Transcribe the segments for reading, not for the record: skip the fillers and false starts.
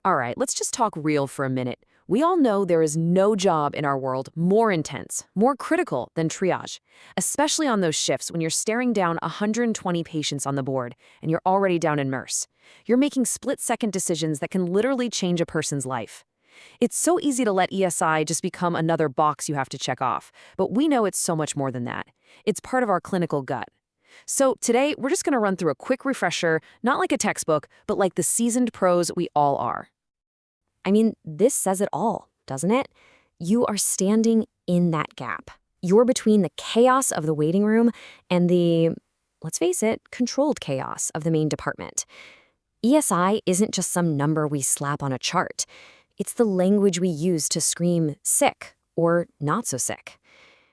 All right, let's just talk real for a minute. We all know there is no job in our world more intense, more critical than triage, especially on those shifts when you're staring down 120 patients on the board and you're already down in MERS. You're making split-second decisions that can literally change a person's life. It's so easy to let ESI just become another box you have to check off, but we know it's so much more than that. It's part of our clinical gut. So today, we're just going to run through a quick refresher, not like a textbook, but like the seasoned pros we all are. I mean, this says it all, doesn't it? You are standing in that gap. You're between the chaos of the waiting room and the, let's face it, controlled chaos of the main department. ESI isn't just some number we slap on a chart. It's the language we use to scream sick or not so sick.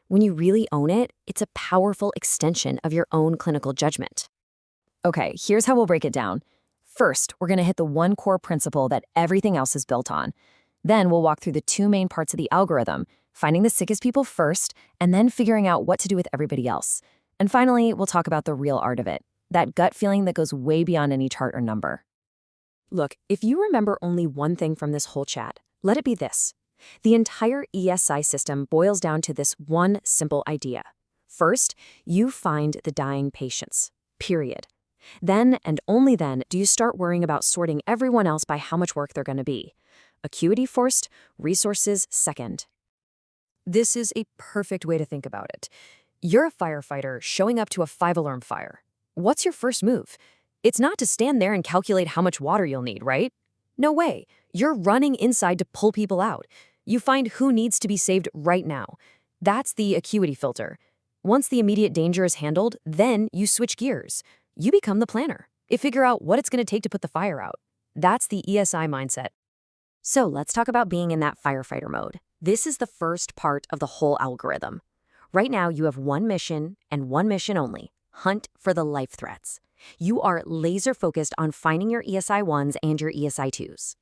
When you really own it, it's a powerful extension of your own clinical judgment. Okay, here's how we'll break it down. First, we're going to hit the one core principle that everything else is built on. Then we'll walk through the two main parts of the algorithm, finding the sickest people first, and then figuring out what to do with everybody else. And finally, we'll talk about the real art of it, that gut feeling that goes way beyond any chart or number. Look, if you remember only one thing from this whole chat, let it be this. The entire ESI system boils down to this one simple idea. First, you find the dying patients, period. Then, and only then, do you start worrying about sorting everyone else by how much work they're going to be. Acuity first, resources second. This is a perfect way to think about it. You're a firefighter showing up to a 5-alarm fire. What's your first move? It's not to stand there and calculate how much water you'll need, right? No way. You're running inside to pull people out. You find who needs to be saved right now. That's the acuity filter. Once the immediate danger is handled, then you switch gears. You become the planner. You figure out what it's going to take to put the fire out. That's the ESI mindset. So let's talk about being in that firefighter mode. This is the first part of the whole algorithm. Right now, you have one mission and one mission only. Hunt for the life threats. You are laser focused on finding your ESI-1s and your ESI-2s.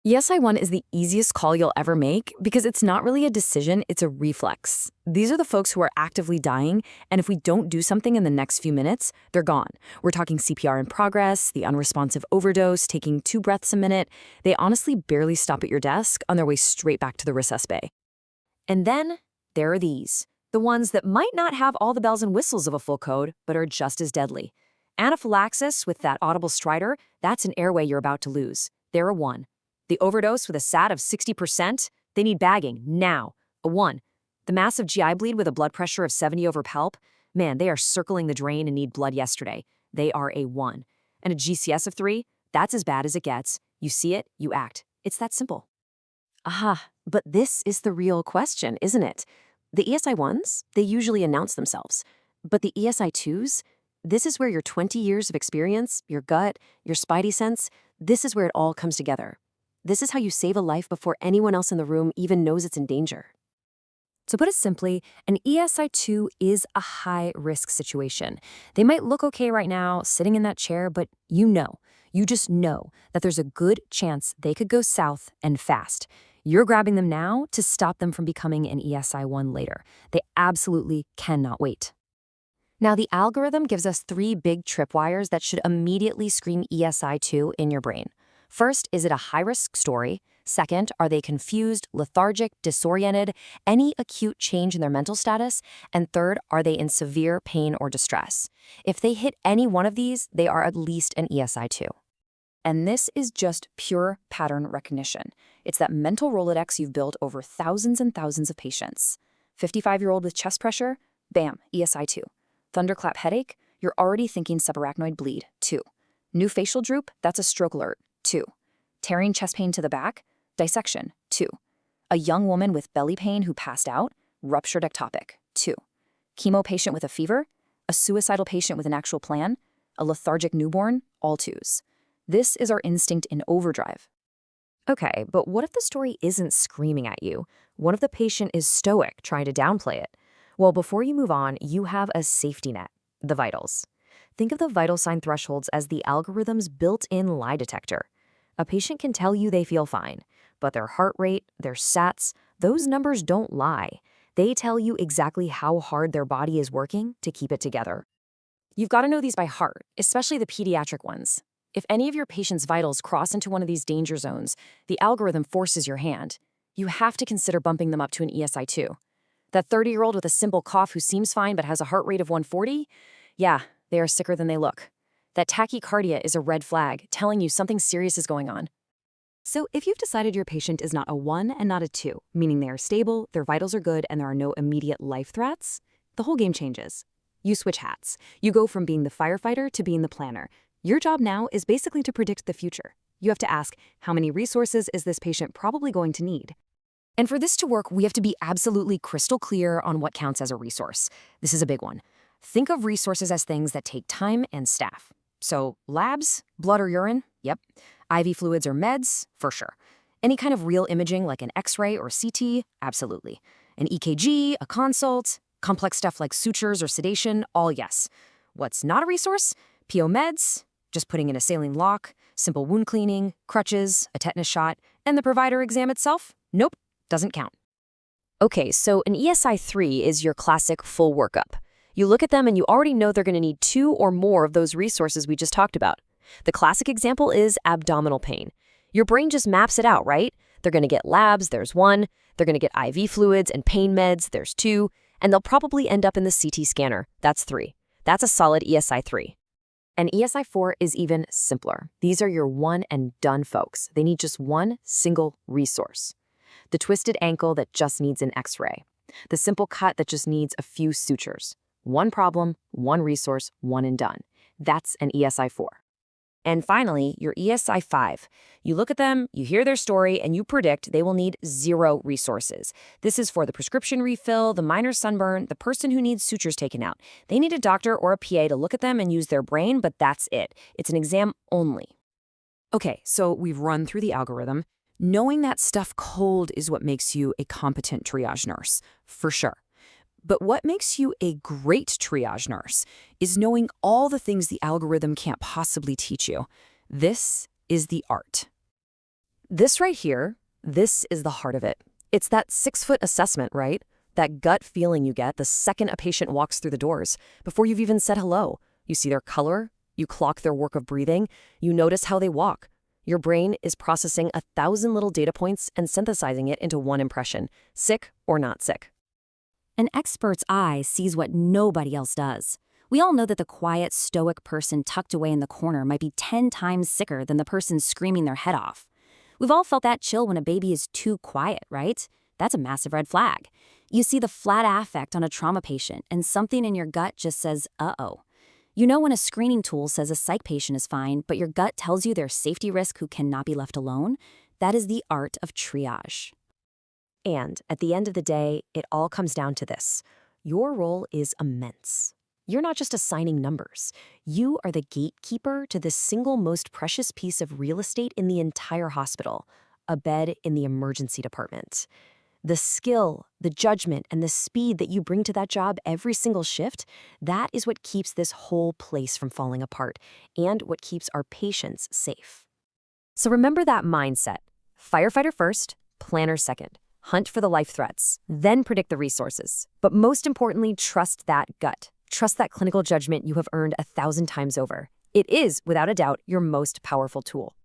ESI-1 is the easiest call you'll ever make because it's not really a decision, it's a reflex. These are the folks who are actively dying, and if we don't do something in the next few minutes, they're gone. We're talking CPR in progress, the unresponsive overdose, taking 2 breaths a minute. They honestly barely stop at your desk on their way straight back to the resusc bay. And then there are these, the ones that might not have all the bells and whistles of a full code, but are just as deadly. Anaphylaxis with that audible stridor, that's an airway you're about to lose. They're a 1. The overdose with a SAT of 60%, they need bagging, now, a 1. The massive GI bleed with a blood pressure of 70 over PELP, man, they are circling the drain and need blood yesterday. They are a 1. And a GCS of 3, that's as bad as it gets. You see it, you act. It's that simple. Aha, but this is the real question, isn't it? The ESI-1s, they usually announce themselves. But the ESI-2s, this is where your 20 years of experience, your gut, your spidey sense, this is where it all comes together. This is how you save a life before anyone else in the room even knows it's in danger. To put it simply, an ESI-2 is a high-risk situation. They might look okay right now, sitting in that chair, but you just know that there's a good chance they could go south and fast. You're grabbing them now to stop them from becoming an ESI-1 later. They absolutely cannot wait. Now, the algorithm gives us 3 big tripwires that should immediately scream ESI-2 in your brain. First, is it a high-risk story? Second, are they confused, lethargic, disoriented, any acute change in their mental status? And third, are they in severe pain or distress? If they hit any one of these, they are at least an ESI-2. And this is just pure pattern recognition. It's that mental Rolodex you've built over thousands and thousands of patients. 55-year-old with chest pressure? Bam, ESI-2. Thunderclap headache? You're already thinking subarachnoid bleed, 2. New facial droop? That's a stroke alert, 2. Tearing chest pain to the back? Dissection, 2. A young woman with belly pain who passed out? Ruptured ectopic, 2. Chemo patient with a fever? A suicidal patient with an actual plan? A lethargic newborn? All 2s. This is our instinct in overdrive. Okay, but what if the story isn't screaming at you? What if the patient is stoic, trying to downplay it? Well, before you move on, you have a safety net, the vitals. Think of the vital sign thresholds as the algorithm's built-in lie detector. A patient can tell you they feel fine, but their heart rate, their SATs, those numbers don't lie. They tell you exactly how hard their body is working to keep it together. You've got to know these by heart, especially the pediatric ones. If any of your patient's vitals cross into one of these danger zones, the algorithm forces your hand. You have to consider bumping them up to an ESI-2. That 30-year-old with a simple cough who seems fine but has a heart rate of 140? Yeah, they are sicker than they look. That tachycardia is a red flag, telling you something serious is going on. So if you've decided your patient is not a 1 and not a 2, meaning they are stable, their vitals are good, and there are no immediate life threats, the whole game changes. You switch hats. You go from being the firefighter to being the planner. Your job now is basically to predict the future. You have to ask, how many resources is this patient probably going to need? And for this to work, we have to be absolutely crystal clear on what counts as a resource. This is a big one. Think of resources as things that take time and staff. So labs, blood or urine, yep. IV fluids or meds, for sure. Any kind of real imaging like an X-ray or CT, absolutely. An EKG, a consult, complex stuff like sutures or sedation, all yes. What's not a resource? PO meds, just putting in a saline lock, simple wound cleaning, crutches, a tetanus shot, and the provider exam itself? Nope, doesn't count. Okay, so an ESI-3 is your classic full workup. You look at them and you already know they're going to need 2 or more of those resources we just talked about. The classic example is abdominal pain. Your brain just maps it out, right? They're going to get labs, there's 1. They're going to get IV fluids and pain meds, there's 2. And they'll probably end up in the CT scanner, that's 3. That's a solid ESI-3. And ESI-4 is even simpler. These are your one and done folks. They need just one single resource. The twisted ankle that just needs an X-ray. The simple cut that just needs a few sutures. One problem, one resource, one and done. That's an ESI-4. And finally, your ESI-5. You look at them, you hear their story, and you predict they will need 0 resources. This is for the prescription refill, the minor sunburn, the person who needs sutures taken out. They need a doctor or a PA to look at them and use their brain, but that's it. It's an exam only. Okay, so we've run through the algorithm. Knowing that stuff cold is what makes you a competent triage nurse, for sure. But what makes you a great triage nurse is knowing all the things the algorithm can't possibly teach you. This is the art. This right here, this is the heart of it. It's that 6-foot assessment, right? That gut feeling you get the second a patient walks through the doors, before you've even said hello. You see their color, you clock their work of breathing, you notice how they walk. Your brain is processing 1,000 little data points and synthesizing it into one impression, sick or not sick. An expert's eye sees what nobody else does. We all know that the quiet, stoic person tucked away in the corner might be 10 times sicker than the person screaming their head off. We've all felt that chill when a baby is too quiet, right? That's a massive red flag. You see the flat affect on a trauma patient, and something in your gut just says, uh-oh. You know when a screening tool says a psych patient is fine, but your gut tells you there's safety risk who cannot be left alone? That is the art of triage. And at the end of the day, it all comes down to this. Your role is immense. You're not just assigning numbers. You are the gatekeeper to the single most precious piece of real estate in the entire hospital, a bed in the emergency department. The skill, the judgment, and the speed that you bring to that job every single shift, that is what keeps this whole place from falling apart and what keeps our patients safe. So remember that mindset. Firefighter first, planner second. Hunt for the life threats, then predict the resources. But most importantly, trust that gut. Trust that clinical judgment you have earned 1,000 times over. It is, without a doubt, your most powerful tool.